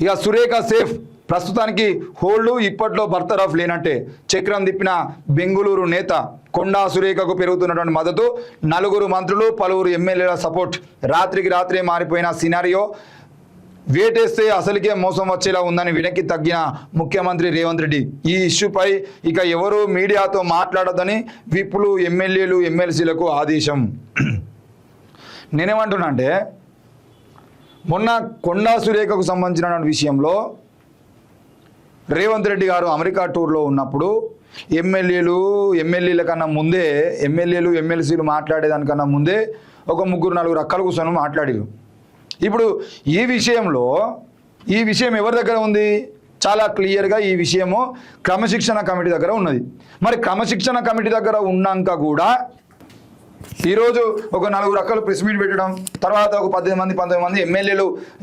ఇక సురేఖ సేఫ్, ప్రస్తుతానికి హోల్డ్, ఇప్పట్లో బర్తరఫ్ లేనట్టే. చక్రం తిప్పిన బెంగుళూరు నేత కొండా సురేఖకు పెరుగుతున్నటువంటి మద్దతు, నలుగురు మంత్రులు, పలువురు ఎమ్మెల్యేల సపోర్ట్. రాత్రికి రాత్రే మారిపోయిన సినారియో. వేటేస్తే అసలుకే మోసం వచ్చేలా ఉందని వెనక్కి తగ్గిన ముఖ్యమంత్రి రేవంత్ రెడ్డి. ఈ ఇష్యూపై ఇక ఎవరు మీడియాతో మాట్లాడొద్దని విప్పులు, ఎమ్మెల్యేలు, ఎమ్మెల్సీలకు ఆదేశం. నేనేమంటున్నా అంటే, మొన్న కొండా సురేఖకు సంబంధించిన విషయంలో రేవంత్ రెడ్డి గారు అమెరికా టూర్లో ఉన్నప్పుడు ఎమ్మెల్యేల కన్నా ముందే, ఎమ్మెల్యేలు, ఎమ్మెల్సీలు మాట్లాడేదానికన్నా ముందే ఒక ముగ్గురు నలుగురు అక్కలు కూర్చొని మాట్లాడారు. ఇప్పుడు ఈ విషయం ఎవరి దగ్గర ఉంది? చాలా క్లియర్గా ఈ విషయము క్రమశిక్షణ కమిటీ దగ్గర ఉన్నది. మరి క్రమశిక్షణ కమిటీ దగ్గర ఉన్నాక కూడా ఈరోజు ఒక నలుగురు అక్కలు ప్రెస్ మీట్ పెట్టడం, తర్వాత ఒక 19 మంది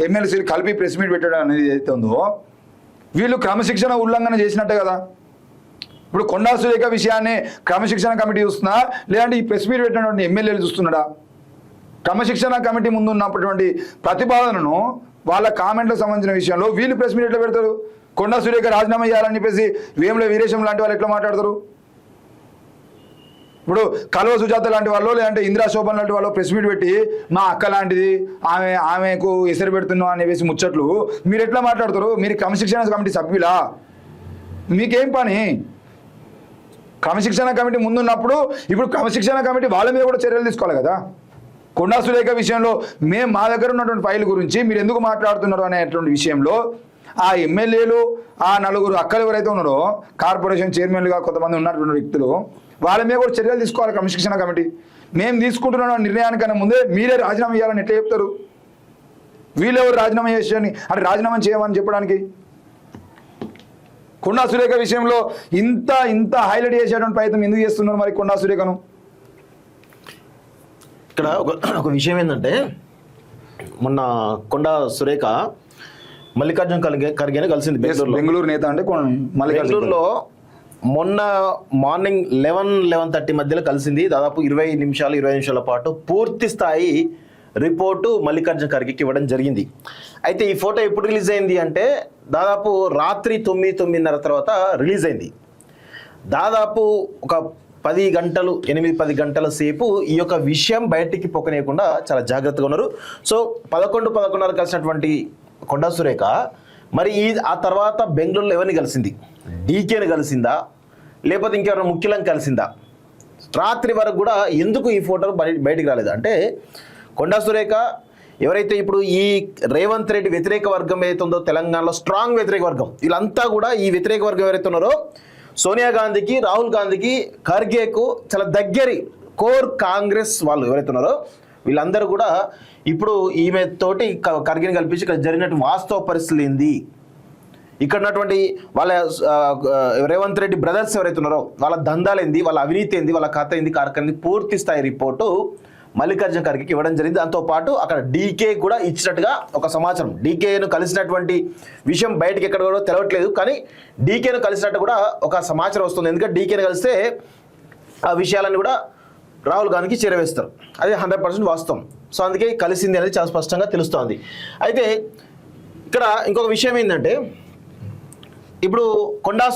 ఎమ్మెల్సీలు కలిపి ప్రెస్ మీట్ పెట్టడం అనేది ఏదైతే ఉందో, వీళ్ళు క్రమశిక్షణ ఉల్లంఘన చేసినట్టే కదా. ఇప్పుడు కొండా సురేఖ విషయాన్ని క్రమశిక్షణ కమిటీ చూస్తున్నా, లేదంటే ఈ ప్రెస్ మీట్ పెట్టినటువంటి ఎమ్మెల్యేలు చూస్తున్నాడా? క్రమశిక్షణ కమిటీ ముందు ఉన్నటువంటి ప్రతిపాదనను, వాళ్ళ కామెంట్లకు సంబంధించిన విషయంలో వీళ్ళు ప్రెస్ మీట్ ఎట్లా పెడతారు? కొండా సురేఖ రాజీనామా చేయాలని చెప్పేసి వేముల వీరేశం లాంటి వాళ్ళు ఎట్లా మాట్లాడతారు? ఇప్పుడు కల్వ సుజాత లాంటి వాళ్ళు, లేదంటే ఇందిరా శోభన్ లాంటి వాళ్ళు ప్రెస్ మీట్ పెట్టి మా అక్క లాంటిది, ఆమెకు ఎసరు పెడుతున్నాం అని చెప్పేసి ముచ్చట్లు మీరు ఎట్లా మాట్లాడతారు? మీరు క్రమశిక్షణ కమిటీ సభ్యులా? మీకేం పని? క్రమశిక్షణ కమిటీ ముందున్నప్పుడు ఇప్పుడు క్రమశిక్షణ కమిటీ వాళ్ళ మీద కూడా చర్యలు తీసుకోవాలి కదా. కొండా సురేఖ విషయంలో మా దగ్గర ఉన్నటువంటి ఫైల్ గురించి మీరు ఎందుకు మాట్లాడుతున్నారు అనేటువంటి విషయంలో ఆ ఎమ్మెల్యేలు, ఆ నలుగురు అక్కలు ఎవరైతే ఉన్నారో, కార్పొరేషన్ చైర్మన్లుగా కొంతమంది ఉన్నటువంటి వ్యక్తులు, వాళ్ళ మీద కూడా చర్యలు తీసుకోవాలి క్రమశిక్షణ కమిటీ. మేము తీసుకుంటున్న నిర్ణయానికన్నా ముందే మీరే రాజీనామా చేయాలని ఎట్లా చెప్తారు? వీళ్ళెవరు రాజీనామా చేసేయని అంటే రాజీనామా చేయమని చెప్పడానికి? కొండా సురేఖ విషయంలో ఇంత హైలైట్ చేసేటువంటి ప్రయత్నం ఎందుకు చేస్తున్నారు మరి కొండా సురేఖను? ఇక్కడ ఒక విషయం ఏంటంటే, మొన్న కొండా సురేఖ మల్లికార్జున ఖర్గేని కలిసింది బెంగళూరు నేత. అంటే బెంగళూరులో మొన్న మార్నింగ్ 11-11:30 మధ్యలో కలిసింది. దాదాపు 20 నిమిషాల పాటు పూర్తి స్థాయి రిపోర్టు మల్లికార్జున ఖర్గేకి ఇవ్వడం జరిగింది. అయితే ఈ ఫోటో ఎప్పుడు రిలీజ్ అయింది అంటే, దాదాపు రాత్రి 9-9:30 తర్వాత రిలీజ్ అయింది. దాదాపు ఒక 8-10 గంటల సేపు ఈ యొక్క విషయం బయటికి పొక్కనేయకుండా చాలా జాగ్రత్తగా ఉన్నారు. సో 11-11:30 కలిసినటువంటి కొండా సురేఖ మరి ఆ తర్వాత బెంగళూరులో ఎవరిని కలిసింది? డీకేని కలిసిందా, లేకపోతే ఇంకెవరైనా ముఖ్యులను కలిసిందా? రాత్రి వరకు కూడా ఎందుకు ఈ ఫోటోలు బయటికి రాలేదు అంటే, కొండా సురేఖ ఎవరైతే ఇప్పుడు ఈ రేవంత్ రెడ్డి వ్యతిరేక వర్గం ఏదైతే ఉందో తెలంగాణలో, స్ట్రాంగ్ వ్యతిరేక వర్గం, వీళ్ళంతా కూడా ఈ వ్యతిరేక వర్గం ఎవరైతే ఉన్నారో సోనియా గాంధీకి, రాహుల్ గాంధీకి, ఖర్గేకు చాలా దగ్గరి కోర్ కాంగ్రెస్ వాళ్ళు ఎవరైతే ఉన్నారో వీళ్ళందరూ కూడా ఇప్పుడు ఈమె తోటి ఖర్గేని కల్పించి ఇక్కడ జరిగినట్టు వాస్తవ పరిస్థితులు ఏంది, ఇక్కడ ఉన్నటువంటి వాళ్ళ రేవంత్ రెడ్డి బ్రదర్స్ ఎవరైతే ఉన్నారో వాళ్ళ దందాలు ఏంది, వాళ్ళ అవినీతి ఏంది, వాళ్ళ కథ ఏంది, కార్యక్రమం పూర్తి స్థాయి రిపోర్టు మల్లికార్జున ఖర్గేకి ఇవ్వడం జరిగింది. దాంతోపాటు అక్కడ డీకే కూడా ఇచ్చినట్టుగా ఒక సమాచారం. డీకేను కలిసినటువంటి విషయం బయటకు ఎక్కడ కూడా తెలవట్లేదు, కానీ డీకేను కలిసినట్టు కూడా ఒక సమాచారం వస్తుంది. ఎందుకంటే డీకేను కలిస్తే ఆ విషయాలన్నీ కూడా రాహుల్ గాంధీకి చేరవేస్తారు. అది 100% వాస్తవం. సో అందుకే కలిసింది అనేది చాలా స్పష్టంగా తెలుస్తోంది. అయితే ఇక్కడ ఇంకొక విషయం ఏంటంటే, ఇప్పుడు కొండా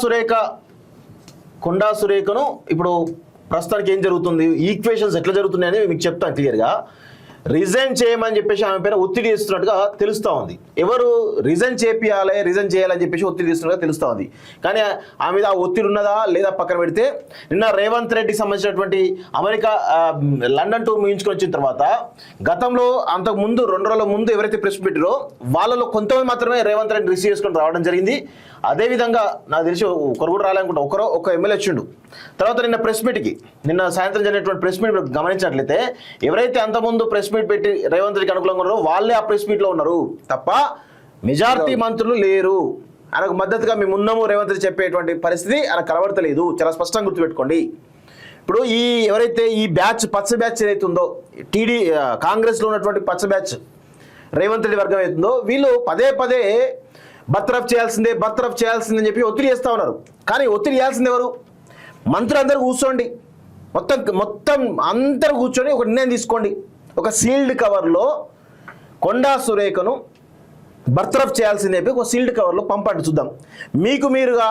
సురేఖను ఇప్పుడు ప్రస్తుతానికి ఏం జరుగుతుంది, ఈక్వేషన్స్ ఎట్లా జరుగుతున్నాయి అని మీకు చెప్తాను క్లియర్గా. రిజైన్ చేయమని చెప్పేసి ఆమె పైన ఒత్తిడి చేస్తున్నట్టుగా తెలుస్తూ ఉంది. ఎవరు రిజైన్ చేయాలని చెప్పేసి ఒత్తిడి చేస్తున్నట్టుగా తెలుస్తూ ఉంది. కానీ ఆమె మీద ఆ ఒత్తిడి ఉన్నదా లేదా పక్కన పెడితే, నిన్న రేవంత్ రెడ్డికి సంబంధించినటువంటి అమెరికా లండన్ టూర్ ముగించుకొని వచ్చిన తర్వాత గతంలో అంతకు ముందు 2 రోజుల ముందు ఎవరైతే ప్రెస్ పెట్టారో వాళ్ళలో కొంతమంది మాత్రమే రేవంత్ రెడ్డి రిసీవ్ చేసుకొని రావడం జరిగింది. అదేవిధంగా నాకు తెలిసి ఒకరు కూడా రాలనుకుంటా, ఒక ఎమ్మెల్యే వచ్చిండు. తర్వాత నిన్న సాయంత్రం జరిగినటువంటి ప్రెస్ మీట్ గమనించినట్లయితే ఎవరైతే అంతకుముందు ప్రెస్ మీట్ పెట్టి రేవంత్ రెడ్డికి అనుకూలంగా ఉన్నారో వాళ్ళే ఆ ప్రెస్ మీట్లో ఉన్నారు తప్ప మెజారిటీ మంత్రులు లేరు. ఆయనకు మద్దతుగా మేము ఉన్నాము రేవంత్ రెడ్డి చెప్పేటువంటి పరిస్థితి ఆయన కనబడతలేదు. చాలా స్పష్టంగా గుర్తుపెట్టుకోండి. ఇప్పుడు ఎవరైతే ఈ పచ్చ బ్యాచ్ ఏదైతే ఉందో, కాంగ్రెస్లో ఉన్నటువంటి పచ్చ బ్యాచ్ రేవంత్ రెడ్డి వర్గం అవుతుందో, వీళ్ళు పదే బర్తరఫ్ చేయాల్సిందే అని చెప్పి ఒత్తిడి చేస్తూ ఉన్నారు. కానీ ఒత్తిడి చేయాల్సింది ఎవరు? మంత్రులు అందరూ కూర్చోండి, మొత్తం అందరూ కూర్చొని ఒక నిర్ణయం తీసుకోండి. ఒక సీల్డ్ కవర్లో కొండా సురేఖను బర్తరఫ్ చేయాల్సింది చెప్పి ఒక సీల్డ్ కవర్లో పంపండి చూద్దాం. మీకు మీరుగా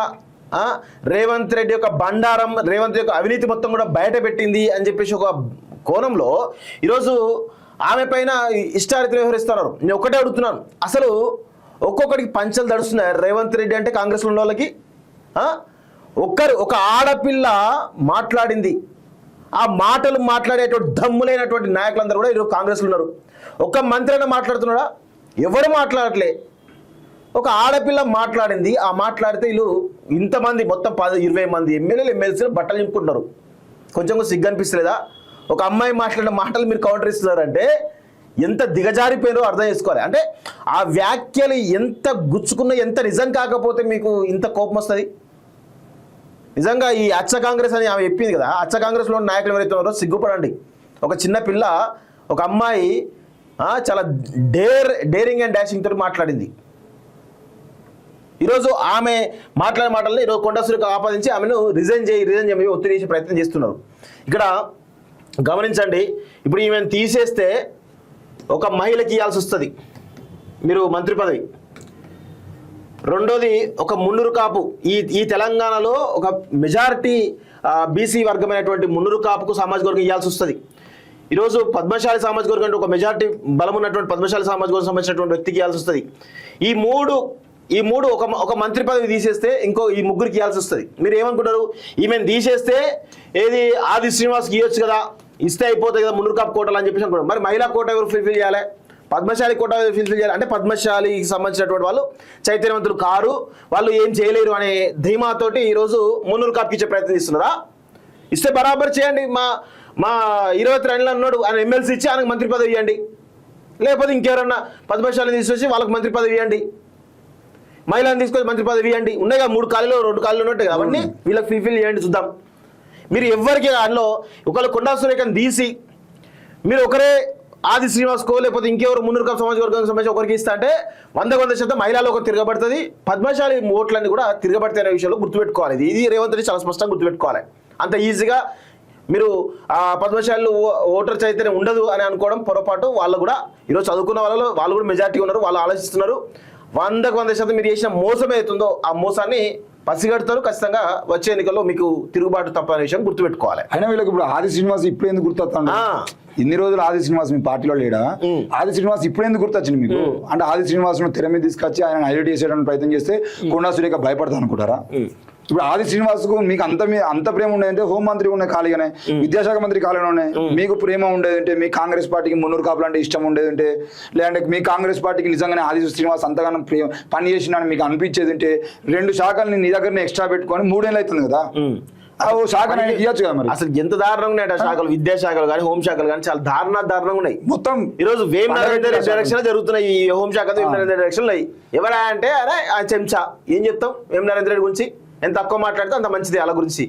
రేవంత్ రెడ్డి యొక్క బండారం, రేవంత్ రెడ్డి యొక్క అవినీతి మొత్తం కూడా బయట పెట్టింది అని చెప్పేసి ఒక కోణంలో ఈరోజు ఆమె పైన ఇష్టారీతిలో వ్యవహరిస్తున్నారు. నేను ఒకటే అడుగుతున్నాను, అసలు ఒక్కొక్కడికి పంచలు దడుస్తున్నాయి రేవంత్ రెడ్డి అంటే కాంగ్రెస్లో ఉన్న వాళ్ళకి. ఒక ఆడపిల్ల మాట్లాడింది, ఆ మాటలు మాట్లాడేటువంటి దమ్ములైనటువంటి నాయకులందరూ కూడా ఈరోజు కాంగ్రెస్లో ఉన్నారు. ఒక మంత్రి అయినా మాట్లాడుతున్నాడా? ఎవరు మాట్లాడట్లే. ఒక ఆడపిల్ల మాట్లాడింది, ఆ మాట్లాడితే వీళ్ళు ఇంతమంది మొత్తం 10-20 మంది ఎమ్మెల్యేలు ఎమ్మెల్సీలు బట్టలు నింపుకుంటున్నారు. కొంచెం సిగ్గు అనిపిస్తలేదా? ఒక అమ్మాయి మాట్లాడిన మాటలు మీరు కౌంటర్ ఇస్తున్నారంటే ఎంత దిగజారిపోయారో అర్థం చేసుకోవాలి. అంటే ఆ వ్యాఖ్యలు ఎంత గుచ్చుకున్నా, ఎంత నిజం కాకపోతే మీకు ఇంత కోపం వస్తుంది? నిజంగా ఈ అచ్చ కాంగ్రెస్ అని ఆమె చెప్పింది కదా, అచ్చ కాంగ్రెస్లో నాయకులు ఎవరైతే ఉన్నారో సిగ్గుపడండి. ఒక చిన్న పిల్ల, ఒక అమ్మాయి చాలా డేరింగ్ అండ్ డాషింగ్ తోటి మాట్లాడింది. ఈరోజు ఆమె మాట్లాడే మాటలను ఈరోజు కొండా సురేఖ ఆపాదించి ఆమెను రిజైన్ చేయమని ఒత్తిడి చేసే ప్రయత్నం చేస్తున్నారు. ఇక్కడ గమనించండి, ఇప్పుడు ఈమెను తీసేస్తే ఒక మహిళకి ఇవ్వాల్సి వస్తుంది మీరు మంత్రి పదవి. రెండోది, ఒక మున్నూరు కాపు, ఈ తెలంగాణలో ఒక మెజారిటీ బీసీ వర్గమైనటువంటి మున్నూరు కాపుకు సామాజిక వర్గం ఇవ్వాల్సి వస్తుంది. ఈరోజు పద్మశాలి సామాజిక వర్గం అంటే ఒక మెజారిటీ బలం ఉన్నటువంటి పద్మశాలి సామాజిక వర్గం సంబంధించినటువంటి వ్యక్తికి ఇవ్వాల్సి వస్తుంది. ఈ మూడు ఒక మంత్రి పదవి తీసేస్తే ఈ ముగ్గురికి ఇవ్వాల్సి వస్తుంది. మీరు ఏమనుకుంటారు? ఈమెను తీసేస్తే ఏది ఆది శ్రీనివాస్కి ఇవ్వచ్చు కదా, ఇస్తే అయిపోతుంది కదా మున్నూరు కాపు కోటలు అని చెప్పేసి అనుకుంటారు. మరి మహిళా కోట ఎవరు ఫుల్ఫిల్ చేయాలి? పద్మశాలి కోట ఫుల్ఫిల్ చేయాలి. అంటే పద్మశాలికి సంబంధించినటువంటి వాళ్ళు చైతన్యవంతులు కారు, వాళ్ళు ఏం చేయలేరు అనే ధీమాతోటి ఈరోజు మున్నూరు కాపుకి ఇచ్చే ప్రయత్నం చేస్తున్నారా? ఇస్తే బరాబర్ చేయండి. మా 22 అన్నాడు, ఆయన ఎమ్మెల్సీ ఇచ్చి ఆయనకు మంత్రి పదవి ఇవ్వండి. లేకపోతే ఇంకెవరన్నా పద్మశాలిని తీసుకొచ్చి వాళ్ళకి మంత్రి పదవి ఇవ్వండి. మహిళలను తీసుకొచ్చి మంత్రి పదవి ఇవ్వండి. ఉన్నాయి కదా 3 ఖాళీలు 2 ఖాళీలు ఉన్నట్టు అవన్నీ వీళ్ళకి ఫుల్ఫిల్ చేయండి చూద్దాం. మీరు ఎవరికి అందులో ఒకళ్ళు కొండా సురేఖను తీసి మీరు ఒకరే ఆది శ్రీనివాస్కో లేకపోతే ఇంకెవరు మున్నూరు కాపు సమాజ వర్గానికి సంబంధించి ఒకరికి ఇస్తా అంటే 100% మహిళలు ఒక తిరగబడుతుంది, పద్మశాలి ఓట్లన్నీ కూడా తిరగబడతాయి అనే విషయంలో గుర్తుపెట్టుకోవాలి. ఇది రేవంత్ రెడ్డి చాలా స్పష్టంగా గుర్తుపెట్టుకోవాలి. అంత ఈజీగా మీరు ఆ పద్మశాలిలో ఓటర్ చైతన్యం ఉండదు అని అనుకోవడం పొరపాటు. వాళ్ళు కూడా ఈరోజు చదువుకున్న వాళ్ళు కూడా మెజార్టీ ఉన్నారు, వాళ్ళు ఆలోచిస్తున్నారు. 100% మీరు చేసిన మోసం ఏదైతుందో ఆ మోసాన్ని పసిగడతారు. ఖచ్చితంగా వచ్చే ఎన్నికల్లో మీకు తిరుగుబాటు తప్పనే విషయం గుర్తుపెట్టుకోవాలి. అయినా వీళ్ళకి ఇప్పుడు ఆది శ్రీనివాస్ ఇప్పుడు ఎందుకు గుర్తొస్తాను? ఇన్ని రోజులు ఆది శ్రీనివాస్ మీ పార్టీలో లేడా? ఆది శ్రీనివాస్ ఇప్పుడు ఎందుకు గుర్తొచ్చింది మీకు? అంటే ఆది శ్రీనివాస్ తెర మీద తీసుకొచ్చి ఆయన హైలైట్ చేసేయడానికి ప్రయత్నం చేస్తే కొండా సురేఖ భయపడతా అనుకుంటారా? ఇప్పుడు ఆది శ్రీనివాస్ కు మీకు అంత ప్రేమ ఉండేదంటే హోంమంత్రి ఉన్న ఖాళీగానే, విద్యాశాఖ మంత్రి ఖాళీగా ఉన్నాయి. మీకు ప్రేమ ఉండేదంటే, మీ కాంగ్రెస్ పార్టీకి మున్నూరు కాపులు అంటే ఇష్టం ఉండేదంటే, లేదంటే మీ కాంగ్రెస్ పార్టీకి నిజంగానే ఆది శ్రీనివాస్ అంతగానో పని చేసినాను మీకు అనిపించేది ఉంటే 2 శాఖల్ని నీ దగ్గరనే ఎక్స్ట్రా పెట్టుకొని 3 ఏళ్ళు అవుతుంది కదా, శాఖ ఇవ్వచ్చు కదా. మరి అసలు ఎంత దారుణంగా ఉన్నాయి శాఖలు, విద్యాశాఖలు కానీ హోంశాఖలు కానీ చాలా దారుణంగా ఉన్నాయి. మొత్తం ఈరోజు వేం నరేంద్ర రెడ్డి డైరెక్షన్ జరుగుతున్నాయి. ఈ హోంశాఖ వేం నరేంద్ర డైరెక్షన్ ఎవరా అంటే అరే ఆ చెంచా. ఏం చెప్తాం వేం నరేంద్ర రెడ్డి గురించి? ఎంత తక్కువ మాట్లాడితే అంత మంచిది. వాళ్ళ గురించి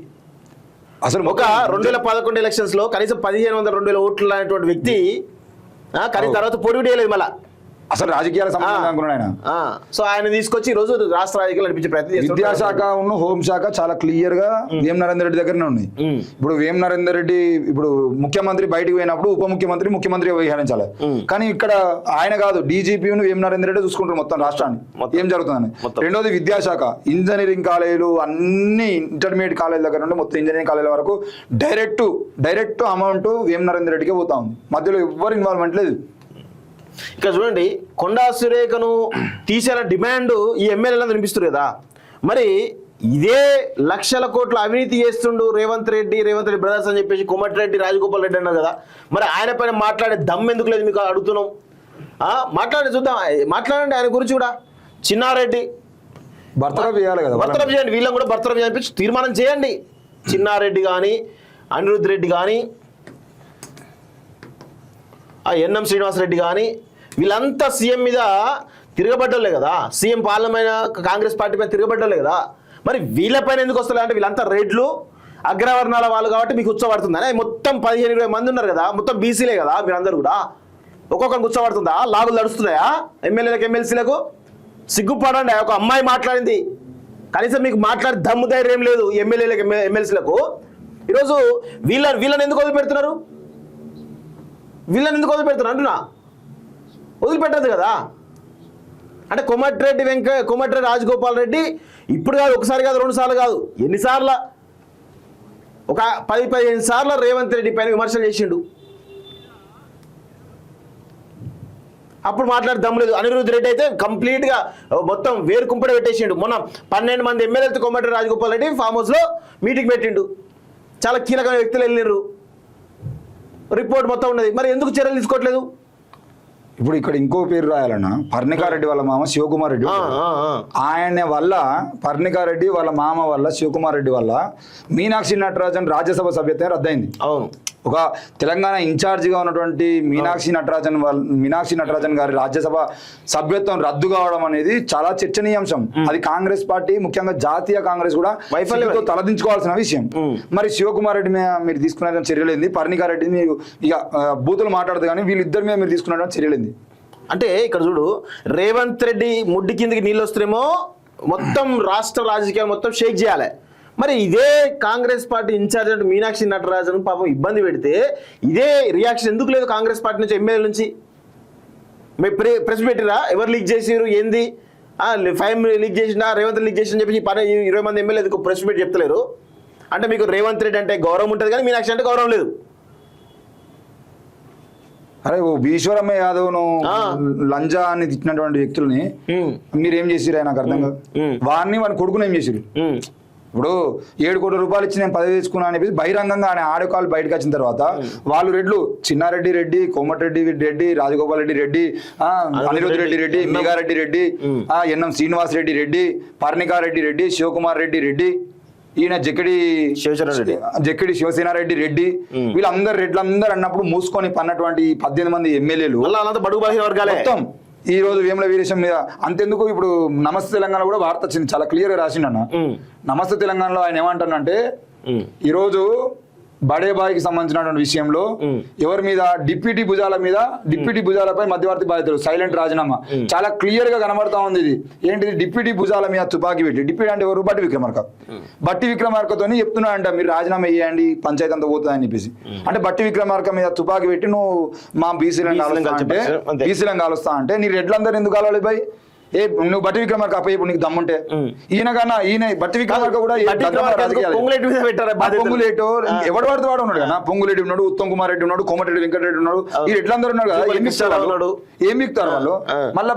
అసలు ఒక 2011 ఎలక్షన్స్ లో కనీసం 1500-2000 ఓట్లు అనేటువంటి వ్యక్తి కానీ తర్వాత పొడి వేయలేదు మళ్ళా. అసలు రాజకీయాల సంబంధం. సో ఆయన తీసుకొచ్చి ఈ రోజు రాష్ట్ర రాజకీయాలు నడిపించే ప్రయత్నం. విద్యాశాఖ ఉన్న హోంశాఖ చాలా క్లియర్ గా వేం నరేందర్ రెడ్డి దగ్గరనే ఉన్నాయి. ఇప్పుడు వేం నరేందర్ రెడ్డి ఇప్పుడు ముఖ్యమంత్రి బయటకు పోయినప్పుడు ఉప ముఖ్యమంత్రి వ్యవహరించాలి. కానీ ఇక్కడ ఆయన కాదు, డీజీపీ వేం నరేందర్ రెడ్డి చూసుకుంటారు మొత్తం రాష్ట్రాన్ని ఏం జరుగుతుందని. రెండోది విద్యాశాఖ, ఇంజనీరింగ్ కాలేజీలు అన్ని ఇంటర్మీడియట్ కాలేజ్ దగ్గర నుండి మొత్తం ఇంజనీరింగ్ కాలేజీల వరకు డైరెక్ట్ అమౌంట్ వేం నరేందర్ రెడ్డికే పోతా ఉంది. మధ్యలో ఎవ్వరు ఇన్వాల్వ్మెంట్ లేదు. ఇక్కడ చూడండి, కొండా సురేఖను తీసేలా డిమాండ్ ఈ ఎమ్మెల్యేలను వినిపిస్తారు కదా. మరి ఇదే లక్షల కోట్ల అవినీతి చేస్తుండు రేవంత్ రెడ్డి బ్రదర్స్ అని చెప్పేసి కోమటిరెడ్డి రాజగోపాల్ రెడ్డి అన్నారు కదా. మరి ఆయన పైన మాట్లాడే దమ్ ఎందుకు లేదు మీకు అడుగుతున్నాం. చూద్దాం, మాట్లాడండి ఆయన గురించి కూడా. చిన్నారెడ్డి బర్తరఫ్ చేయాలి కదా, బర్తరఫ్ చేయండి, వీళ్ళని కూడా బర్తరఫ్ చేయాలని తీర్మానం చేయండి. చిన్నారెడ్డి కానీ అనిరుద్ధ్ రెడ్డి కానీ ఎన్ఎం శ్రీనివాసరెడ్డి కానీ వీళ్ళంతా సీఎం మీద తిరగబడ్డలే కదా, సీఎం పాలన కాంగ్రెస్ పార్టీ మీద తిరగబడ్డలే కదా. మరి వీళ్ళపైన ఎందుకు వస్తలే అంటే వీళ్ళంతా రెడ్లు అగ్రవర్ణాల వాళ్ళు కాబట్టి మీకు ఉచ్చబడుతుందని. మొత్తం 15-20 మంది ఉన్నారు కదా, మొత్తం బీసీలే కదా మీరందరూ కూడా. ఒక్కొక్కరికి ఉచ్చబడుతుందా? లాగులు నడుస్తున్నాయా ఎమ్మెల్యేలకు ఎమ్మెల్సీలకు? సిగ్గుపడండి. ఒక అమ్మాయి మాట్లాడింది, కనీసం మీకు మాట్లాడే దమ్ము ధైర్యం లేదు ఎమ్మెల్యేలకు ఎమ్మెల్సీలకు. ఈరోజు వీళ్ళని ఎందుకు వదిలిపెడుతున్నారు? అంటున్నా, వదిలిపెట్టదు కదా. అంటే కోమటిరెడ్డి రాజగోపాల్ రెడ్డి ఇప్పుడు కాదు, ఒకసారి కాదు, 2 సార్లు కాదు, ఎన్నిసార్లు, ఒక 10-15 సార్లు రేవంత్ రెడ్డి పైన విమర్శలు చేసిండు. అప్పుడు మాట్లాడి దమ్ములేదు. అనిరుద్ధ్ రెడ్డి అయితే కంప్లీట్గా మొత్తం వేరు కుంపడ పెట్టేసిండు. మొన్న 12 మంది ఎమ్మెల్యేలతో కోమటిరెడ్డి రాజగోపాల్ రెడ్డి ఫామ్ హౌస్లో మీటింగ్ పెట్టిండు. చాలా కీలకమైన వ్యక్తులు వెళ్ళినారు, రిపోర్ట్ మొత్తం ఉన్నది. మరి ఎందుకు చర్యలు తీసుకోవట్లేదు? ఇప్పుడు ఇక్కడ ఇంకో పేరు రాయాలన్నా, పర్ణికారెడ్డి వాళ్ళ మామ శివకుమార్ రెడ్డి. ఆయన వల్ల, పర్ణికారెడ్డి వాళ్ళ మామ వల్ల, శివకుమార్ రెడ్డి వల్ల మీనాక్షి నటరాజన్ రాజ్యసభ సభ్యత్వం రద్దయింది. అవును. ఒక తెలంగాణ ఇన్ఛార్జిగా ఉన్నటువంటి మీనాక్షి నటరాజన్ గారి రాజ్యసభ సభ్యత్వం రద్దు కావడం అనేది చాలా చర్చనీయాంశం. అది కాంగ్రెస్ పార్టీ, ముఖ్యంగా జాతీయ కాంగ్రెస్ కూడా వైఫల్యంతో తలదించుకోవాల్సిన విషయం. మరి శివకుమార్ రెడ్డి మీద మీరు తీసుకున్న చర్యలేంది? పర్ణికారెడ్డి మీరు ఇక బూతులు మాట్లాడదు, కానీ వీళ్ళిద్దరి మీద మీరు తీసుకున్న చర్యలేంది? అంటే ఇక్కడ చూడు, రేవంత్ రెడ్డి ముడ్డి కిందకి నీళ్ళు వస్తేమో మొత్తం రాష్ట్ర రాజకీయాలు మొత్తం షేక్ చేయాలి. మరి ఇదే కాంగ్రెస్ పార్టీ ఇన్ఛార్జ్ అంటే మీనాక్షి నటరాజన్ పాపం ఇబ్బంది పెడితే ఇదే రియాక్షన్ ఎందుకు లేదు కాంగ్రెస్ పార్టీ నుంచి, ఎమ్మెల్యే నుంచి? ప్రెస్ పెట్టిరా, ఎవరు లీక్ చేసిరు, ఏంది, ఫైవ్ లీక్ చేసినా, రేవంత్ లీక్ చేసిన చెప్పి 20 మంది ఎమ్మెల్యే ఎందుకు ప్రెస్ పెట్టి చెప్తలేరు? అంటే మీకు రేవంత్ రెడ్డి అంటే గౌరవం ఉంటుంది, కానీ మీనాక్షి అంటే గౌరవం లేదు. అరే ఓ ఈశ్వరమ్మ యాదవ్ను లంజా అని తిట్టినటువంటి వ్యక్తుల్ని మీరేం చేసిరు? నాకు అర్థం కాదు. వాడిని కొడుకుని ఏం చేసిరు? ఇప్పుడు 7 కోట్ల రూపాయలు ఇచ్చి నేను పదవి తెచ్చుకున్నా అని చెప్పేసి బహిరంగంగా ఆయన ఆడకాలు బయటకు వచ్చిన తర్వాత వాళ్ళు రెడ్లు, చిన్నారెడ్డి రెడ్డి, కోమటిరెడ్డి రెడ్డి, రాజగోపాల్ రెడ్డి, అనిరుద్ధ్ రెడ్డి, మేఘారెడ్డి రెడ్డి, ఎన్ఎం శ్రీనివాస్ రెడ్డి, పర్ణికారెడ్డి రెడ్డి, శివకుమార్ రెడ్డి, ఈయన జక్కడి శివసేనారెడ్డి రెడ్డి, వీళ్ళందరూ రెడ్లందరూ అన్నప్పుడు మూసుకొని పన్నటువంటి 18 మంది ఎమ్మెల్యేలు మొత్తం ఈ రోజు వేముల వీరేశం మీద అంతెందుకు. ఇప్పుడు నమస్తే తెలంగాణ కూడా వార్త వచ్చింది, చాలా క్లియర్ గా రాసిండన్న. నమస్తే తెలంగాణలో ఆయన ఏమంటానంటే, ఈరోజు బడే బాయికి సంబంధించినటువంటి విషయంలో ఎవరి మీద డిప్యూటీ భుజాలపై మధ్యవర్తి బాధ్యతలు, సైలెంట్ రాజీనామా, చాలా క్లియర్ గా కనబడతా ఉంది. ఇది ఏంటిది? డిప్యూటీ భుజాల మీద తుపాకీ పెట్టి, డిప్యూటీ అంటే ఎవరు? బట్టి విక్రమార్కతో చెప్తున్నా అంట, మీరు రాజీనామా చేయండి, పంచాయతీ అంతా పోతుంది అని చెప్పేసి. అంటే బట్టి విక్రమార్క మీద తుపాకీ పెట్టి నువ్వు మా బీసీలను కాలుస్తా అంటే నీ రెడ్లందరూ ఎందుకు కావాలి బాయ్? నువ్వు బట్టి విక్రమార్క అప్ప ఇప్పుడు నీకు దమ్ముంటే ఈయన బట్టి విక్రమార్క కూడా పొంగులేటో ఎవడు పడితే వాడు ఉన్నాడు కదా. పొంగులేటి ఉన్నాడు, ఉత్తమ్ కుమార్ రెడ్డి ఉన్నాడు, కోమటిరెడ్డి వెంకటరెడ్డి ఉన్నాడు, ఈ రెడ్లందరూ ఉన్నారు కదా. ఏం మిక్తారు వాళ్ళు? మళ్ళీ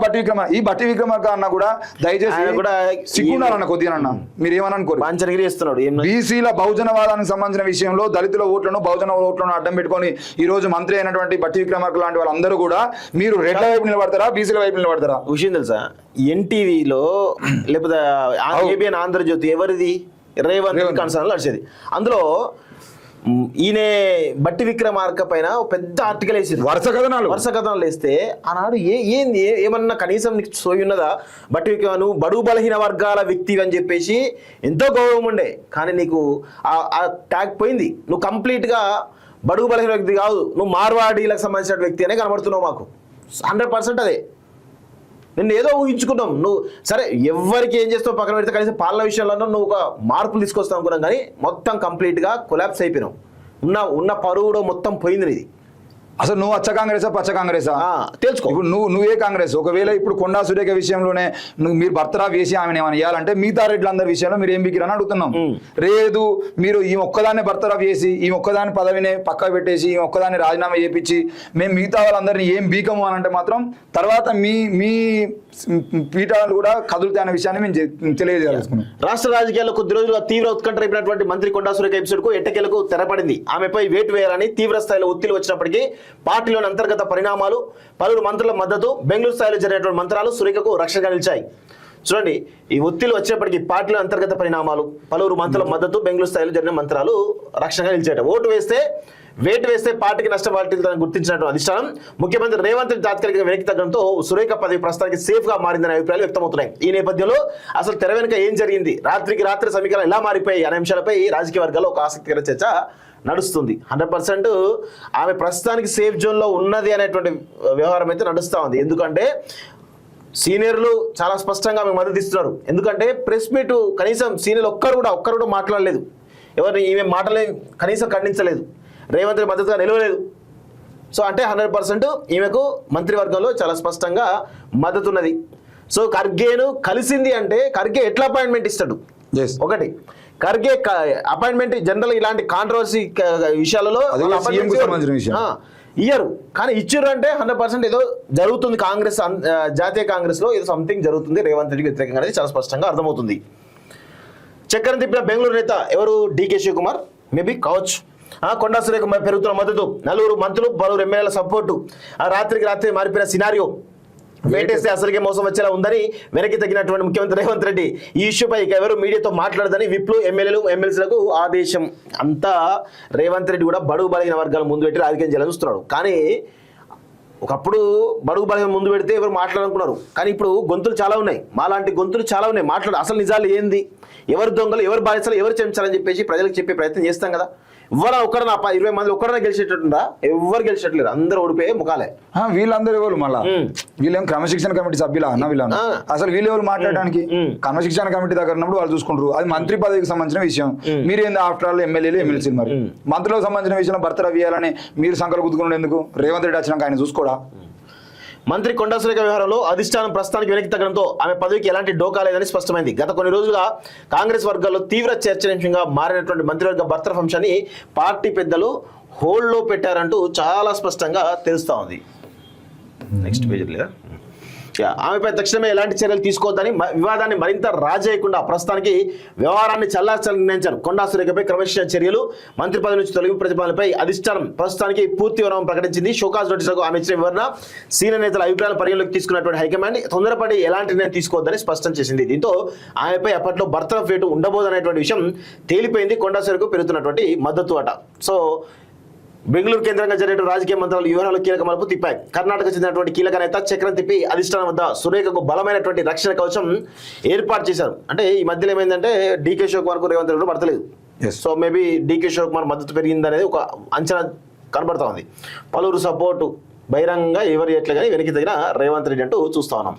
బట్టి విక్రమార్క అన్న కూడా దయచేసి సిగ్గుండాలన్న కొద్దిగా మీరు ఏమని అనుకోరు. బీసీల బహుజనవాదానికి సంబంధించిన విషయంలో దళితుల ఓట్లను, బహుజన ఓట్లను అడ్డం పెట్టుకొని ఈ రోజు మంత్రి అయినటువంటి బట్టి విక్రమార్క లాంటి వాళ్ళందరూ కూడా మీరు రెడ్ల వైపు నిలబడతారా, బీసీల వైపు నిలబడతారా? విషయం తెలుసా? ఎన్టీవీలో లేకపోతే ఏబిఎన్ ఆంధ్రజ్యోతి ఎవరిది, రేవంత్ కన్సర్న్ నడిచేది. అందులో ఈయన బట్టి విక్రమార్క పైన పెద్ద ఆర్టికల్ వేసింది, వరుస కథనాలు వేస్తే ఆనాడు ఏంది ఏమన్నా కనీసం నీకు సోయి ఉన్నదా? బట్టి విక్రమ నువ్వు బడుగు బలహీన వర్గాల వ్యక్తి అని చెప్పేసి ఎంతో గౌరవం ఉండే, కానీ నీకు ఆ ట్యాగ్ పోయింది. నువ్వు కంప్లీట్గా బడుగు బలహీన వ్యక్తి కాదు, నువ్వు మార్వాడీలకు సంబంధించిన వ్యక్తి అనే కనబడుతున్నావు మాకు. 100% అదే. నిన్ను ఏదో ఊహించుకున్నాం. నువ్వు సరే ఎవరికి ఏం చేస్తావు పక్కన పెడితే, కనీసం పాలన విషయంలో నువ్వు ఒక మార్పులు తీసుకొస్తావు అనుకున్నాం, కానీ మొత్తం కంప్లీట్గా కొలాప్స్ అయిపోయినావు. ఉన్న పరువులో మొత్తం పోయింది ఇది. అసలు నువ్వు అచ్చ కాంగ్రెసా పచ్చ కాంగ్రెసా తెలుసుకో. ఇప్పుడు నువ్వే కాంగ్రెస్. ఒకవేళ ఇప్పుడు కొండా సురేఖ విషయంలోనే మీరు బర్తరాఫ్ వేసి ఆమెను ఏమైనా ఇవ్వాలంటే మిగతా రెడ్లందరి విషయంలో మీరు ఏం బిగిరని అడుగుతున్నాం. లేదు మీరు ఈ ఒక్కదాన్ని బర్తరాఫ్ చేసి, ఈ ఒక్కదాని పదవిని పక్క పెట్టేసి, ఈ ఒక్కదాన్ని రాజీనామా చేపించి మేము మిగతా వాళ్ళందరినీ ఏం బీకము అని అంటే మాత్రం తర్వాత మీ పీఠాలు కూడా కదులుతాయి అనే విషయాన్ని మేము తెలియజేయాలనుకున్నాం. రాష్ట్ర రాజకీయాల్లో కొద్ది రోజులుగా తీవ్ర ఉత్కంఠ రేపినటువంటి మంత్రి కొండా సురేఖ ఎపిసోడ్ కు ఎట్టకేలకు తెరపడింది. ఆమెపై వేటు వేయాలని తీవ్ర స్థాయిలో ఒత్తిడి వచ్చినప్పటికీ పార్టీలోని అంతర్గత పరిణామాలు, పలువురు మంత్రుల మద్దతు, బెంగళూరు స్థాయిలో జరిగినటువంటి మంత్రాలు సురేఖకు రక్షణగా నిలిచాయి. చూడండి, ఈ ఒత్తిడి వచ్చేప్పటికీ పార్టీలో అంతర్గత పరిణామాలు, పలువురు మంత్రుల మద్దతు, బెంగళూరు స్థాయిలో జరిగిన మంత్రాలు రక్షణగా నిలిచాయి. వేటు వేస్తే పార్టీకి నష్టం వాటిల్ని గుర్తించినటువంటి అధిష్టానం ముఖ్యమంత్రి రేవంత్ రెడ్డి తాత్కాలికంగా వెనక్కి తగ్గడంతో సురేఖ పదవి ప్రస్తుతానికి సేఫ్ గా మారిందనే అభిప్రాయాలు వ్యక్తమవుతున్నాయి. ఈ నేపథ్యంలో అసలు తెర వెనుక ఏం జరిగింది, రాత్రికి రాత్రి సమీకరణ ఎలా మారిపోయి అనే అంశాలపై రాజకీయ వర్గాల్లో ఒక ఆసక్తికర చర్చ నడుస్తుంది. 100% ఆమె ప్రస్తుతానికి సేఫ్ జోన్లో ఉన్నది అనేటువంటి వ్యవహారం అయితే నడుస్తూ ఉంది. ఎందుకంటే సీనియర్లు చాలా స్పష్టంగా ఆమె మద్దతు ఇస్తున్నారు. ఎందుకంటే ప్రెస్ మీట్ కనీసం సీనియర్లు ఒక్కరు కూడా మాట్లాడలేదు, ఎవరిని ఈమె మాటలే కనీసం ఖండించలేదు, రేవంత్ రెడ్డి మద్దతుగా నిలవలేదు. సో అంటే 100% ఈమెకు మంత్రివర్గంలో చాలా స్పష్టంగా మద్దతు ఉన్నది. సో ఖర్గేను కలిసింది అంటే ఖర్గే ఎట్లా అపాయింట్మెంట్ ఇస్తాడు? Yes. ఒకటి ఖర్గే అపాయింట్మెంట్ జనరల్ ఇలాంటి కాంట్రవర్సీ విషయాలలో అది కూడా CM కు సంబంధించిన విషయం. ఇయ్యరు, కానీ ఇచ్చారు అంటే 100% ఏదో జరుగుతుంది కాంగ్రెస్ జాతీయ కాంగ్రెస్ లో ఏదో సంథింగ్ జరుగుతుంది రేవంత్ రెడ్డికి వ్యతిరేకంగా అనేది చాలా స్పష్టంగా అర్థమవుతుంది. చక్కెర తిప్పిన బెంగళూరు నేత ఎవరు? డీకే శివకుమార్ మేబీ కావచ్చు. కొండా సురేఖ పెరుగుతున్న మద్దతు, 4 మంత్రులు 10 ఎమ్మెల్యేల సపోర్టు, రాత్రికి రాత్రి మారిపోయిన సినారియో, వేటేస్తే అసలుకే మోసం వచ్చేలా ఉందని వెనక్కి తగ్గినటువంటి ముఖ్యమంత్రి రేవంత్ రెడ్డి ఈ ఇష్యూపై ఇక ఎవరు మీడియాతో మాట్లాడదని విప్లు ఎమ్మెల్యేలు ఎమ్మెల్సీలకు ఆదేశం. అంతా రేవంత్ రెడ్డి కూడా బడుగు బలహీన వర్గాలు ముందు పెట్టి రాజకీయం చేయాలని చూస్తున్నాడు. కానీ ఒకప్పుడు బడుగు బలహీన ముందు పెడితే ఎవరు మాట్లాడాలనుకున్నారు, కానీ ఇప్పుడు గొంతులు చాలా ఉన్నాయి, మాలాంటి గొంతులు చాలా ఉన్నాయి, మాట్లాడు అసలు నిజాలు ఏంది, ఎవరు దొంగలు, ఎవరు బాధితులు, ఎవరు చెంచాలని చెప్పేసి ప్రజలకు చెప్పే ప్రయత్నం చేస్తాం కదా. ఎవరు ఒక్కడన్నా 20 మంది ఒక్కడన్నా గెలిచేటట్టుందా? ఎవరు గెలిచేటట్లేరు, అందరూ ఓడిపోయే ముఖాలే. వీళ్ళందరూ ఎవరు మళ్ళా? వీళ్ళేం క్రమశిక్షణ కమిటీ సభ్యులా అన్న? వీళ్ళని అసలు వీళ్ళు ఎవరు మాట్లాడడానికి? క్రమశిక్షణ కమిటీ దగ్గర ఉన్నప్పుడు వాళ్ళు చూసుకుంటారు, అది మంత్రి పదవికి సంబంధించిన విషయం. మీరేంది ఆఫ్టర్ ఆల్ ఎమ్మెల్యేలు ఎమ్మెల్సీలు, మరి మంత్రులకు సంబంధించిన విషయంలో భర్తరఫ్ చేయాలని మీరు సంకల్ప గుర్తుకున్నాడు ఎందుకు? రేవంత్ రెడ్డి వచ్చినాక ఆయన చూసుకోడా? మంత్రి కొండా సురేఖ వ్యవహారంలో అధిష్టానం ప్రస్తుతానికి వెనక్కి తగ్గడంతో ఆమె పదవికి ఎలాంటి డోకా లేదని స్పష్టమైంది. గత కొన్ని రోజులుగా కాంగ్రెస్ వర్గాల్లో తీవ్ర చర్చనీయాంశంగా మారినటువంటి మంత్రివర్గ బర్తరఫ్ అంశాన్ని పార్టీ పెద్దలు హోల్డ్లో పెట్టారంటూ చాలా స్పష్టంగా తెలుస్తా ఉంది. నెక్స్ట్ పేజ్ లేదా? ఆమెపై తక్షణమే ఎలాంటి చర్యలు తీసుకోవద్దని, వివాదాన్ని మరింత రాజేయకుండా ప్రస్తుతానికి వ్యవహారాన్ని చల్లార్చాలని నిర్ణయించారు. కొండా సురేఖపై క్రమశిక్షణ చర్యలు, మంత్రి పదవి నుంచి తొలగింపు ప్రతిపాదనపై అధిష్టానం ప్రస్తుతానికి పూర్తి వివరణ ప్రకటించింది. షోకాజ్ నోటీసులకు ఆమె ఇచ్చిన వివరణ సీనియర్ నేతల అభిప్రాయాలు పరిగణలోకి తీసుకున్నటువంటి హైకమాండ్ తొందరపడి ఎలాంటి నిర్ణయం తీసుకోవద్దని స్పష్టం చేసింది. దీంతో ఆమెపై అప్పట్లో బర్తరఫ్ వేటు ఉండబోదనేటువంటి విషయం తేలిపోయింది. కొండా సురేఖకు పెరుగుతున్నటువంటి మద్దతు అట. సో బెంగళూరు కేంద్రంగా జరిగిన రాజకీయ మంత్రాలు వివరాలు కీలక మలుపు తిప్పాయి. కర్ణాటక చెందినటువంటి కీలక నేత చక్రం తిప్పి అధిష్టానం వద్ద సురేఖకు బలమైనటువంటి రక్షణ కవచం ఏర్పాటు చేశారు. అంటే ఈ మధ్యలో ఏమైందంటే డీకే శివకుమార్ కు రేవంత్ రెడ్డి పడతలేదు. సో మేబీ డీకే శివకుమార్ మద్దతు పెరిగింది అనేది ఒక అంచనా కనబడతా ఉంది. పలువురు సపోర్టు బహిరంగంగా ఎవరు ఎట్లా కానీ వెనక్కి తగిన రేవంత్ రెడ్డి అంటూ చూస్తా ఉన్నాం.